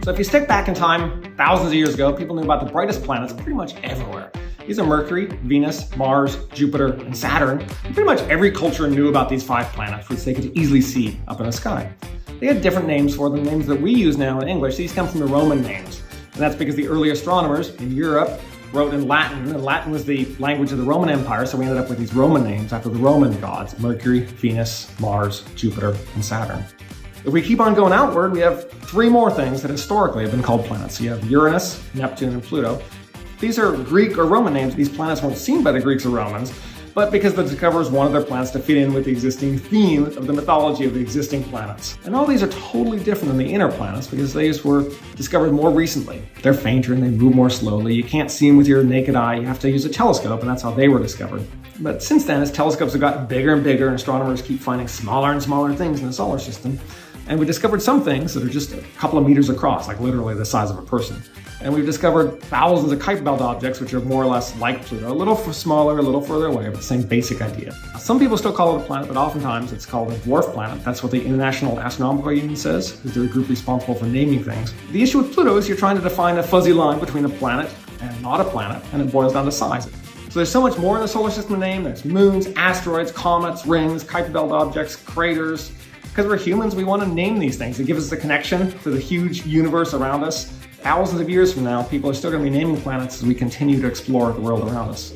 So if you stick back in time, thousands of years ago, people knew about the brightest planets pretty much everywhere. These are Mercury, Venus, Mars, Jupiter, and Saturn. And pretty much every culture knew about these 5 planets, which they could easily see up in the sky. They had different names for them, names that we use now in English. These come from the Roman names. And that's because the early astronomers in Europe wrote in Latin, and Latin was the language of the Roman Empire, so we ended up with these Roman names after the Roman gods: Mercury, Venus, Mars, Jupiter, and Saturn. If we keep on going outward, we have 3 more things that historically have been called planets. So you have Uranus, Neptune, and Pluto. These are Greek or Roman names. These planets weren't seen by the Greeks or Romans, but because the discoverers wanted their planets to fit in with the existing theme of the mythology of the existing planets. And all these are totally different than the inner planets because these were discovered more recently. They're fainter and they move more slowly. You can't see them with your naked eye. You have to use a telescope, and that's how they were discovered. But since then, as telescopes have gotten bigger and bigger, and astronomers keep finding smaller and smaller things in the solar system, and we discovered some things that are just a couple of meters across, like literally the size of a person. And we've discovered thousands of Kuiper Belt objects, which are more or less like Pluto, a little smaller, a little further away, but the same basic idea. Some people still call it a planet, but oftentimes it's called a dwarf planet. That's what the International Astronomical Union says, because they're a group responsible for naming things. The issue with Pluto is you're trying to define a fuzzy line between a planet and not a planet, and it boils down to size. So there's so much more in the solar system to name. There's moons, asteroids, comets, rings, Kuiper Belt objects, craters. Because we're humans, we want to name these things. It gives us a connection to the huge universe around us. Thousands of years from now, people are still going to be naming planets as we continue to explore the world around us.